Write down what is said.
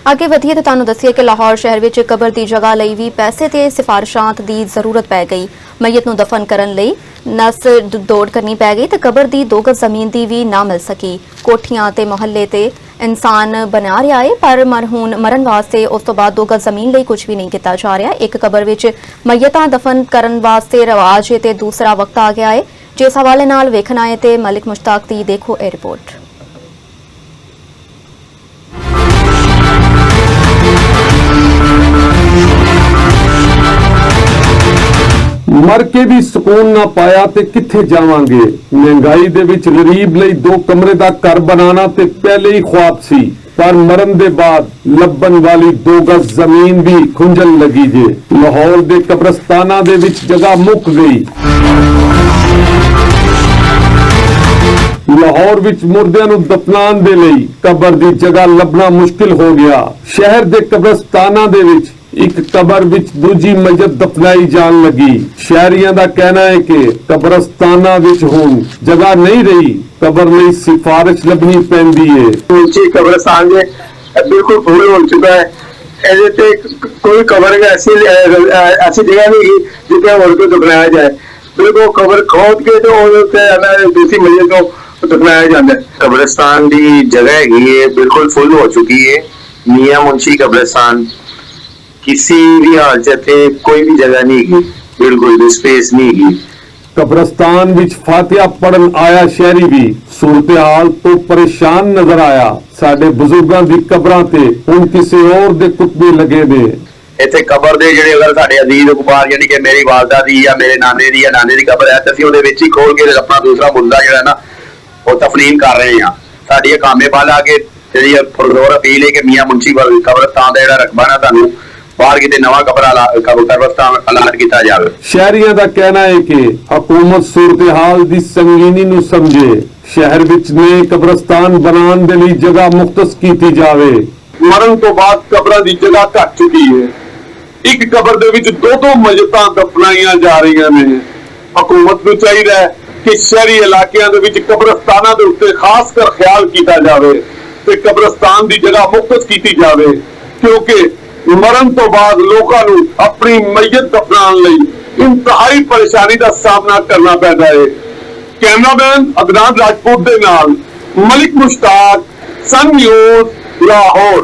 आगे वधिए तो तुहानूं दस्सीए कि लाहौर शहर विच कबर की जगह लई भी पैसे ते सिफारिशात की जरूरत पै गई। मैयत नूं दफन करन लई नस दौड़ करनी पै गई तो कबर की 2 गज जमीन की भी ना मिल सकी। कोठियां ते मोहल्ले ते इंसान बना रहा है पर मरन वास्ते उस तो बाद 2 गज जमीन लई कुछ भी नहीं किया जा रहा। एक कबर विच मैयतां दफन करन वास्ते रवाज है ते दूसरा वक्त आ गया है। जिस हवाले नाल वेखना है ते मलिक मुश्ताक दी देखो ए रिपोर्ट। मर के भी सुकून ना पाया ते किथे जावांगे। महंगाई दे विच गरीब लई 2 कमरे दा घर बनाना ते पहले ही ख्वाब सी, पर मरन दे बाद लब्बन वाली 2 गज जमीन भी खुंजन लगी जे। लाहौर दे कब्रस्ताना दे विच जगह मुक गई। लाहौर विच मुर्दियां नूं दफनाण दे लई कबर दी जगह लभना मुश्किल हो गया। शहर दे कब्रस्ताना दे विच एक कबर विच दूजी मैयत दफनाई जान लगी। शहरियां दा कहना है कि कब्रस्ताना विच हुण जगह नहीं रही, कबर लई सिफारिश लभनी पैंदी है। ऊंची कब्रस्तान बिल्कुल फुल हो चुका है। ऐसे ते कोई कबर ऐसी जगह नहीं जिथे और को दफनाया जाए। बिल्कुल कबर खोद के तो दूसरी मैयत को दफनाया जाता है। कब्रिस्तान की जगह है बिल्कुल फुल हो चुकी है। मियां मुंशी कब्रिस्तान किसी भी हाल च कोई भी जगह नहीं है, बिल्कुल भी स्पेस नहीं है। कब्रस्तान विच फातिहा पढ़न आया शहरी भी सूरत हाल तो परेशान नजर आया। साडे बुजुर्गां दी कबरां ते हुण किसी और दे कुतबे लगे ने। इत्थे कबर दे जिहड़े अगर साडे अजीज अखबार यानी कि मेरी वालदा दी या मेरे नाने दी कबर है, असीं उहदे विच ही खोल के अपना दूसरा मुर्दा जिहड़ा ना वो तफनीन कर रहे हैं। साडी कामे बाल आके जिहड़ी पुरजोर अपील है कि मियां मुंशी कब्रिस्तान दा जिहड़ा रकबा ना तुहानूं बाहर किते नवा कब्रिस्तान अलाट किया जाए। शहरियां दा कहना है कि हुकूमत सूरत हाल दी संगीनी नूं समझे, शहर विच नए कब्रिस्तान बनाने दे लई जगह मुख्तस कीती जावे। मरण तो बाद कबरां दी जगह घट चुकी है। एक कबर दे विच 2-2 मैयतां दफनाईयां जा रही ने। हुकूमत नूं चाहीदा है कि शहरी इलाकिਆਂ ਦੇ ਵਿੱਚ कब्रिस्तानां ਦੇ ਉੱਤੇ खास कर ख्याल ਕੀਤਾ ਜਾਵੇ ਤੇ कब्रिस्तान ਦੀ जगह मुख्तस ਕੀਤੀ ਜਾਵੇ, क्योंकि मरण तो बाद लोगों को अपनी मैयत दफनाने लई इंतहाई परेशानी का सामना करना पैदा है। कैमरामैन अदनान राजपूत दे नाल मलिक मुश्ताक, सन न्यूज़, लाहौर।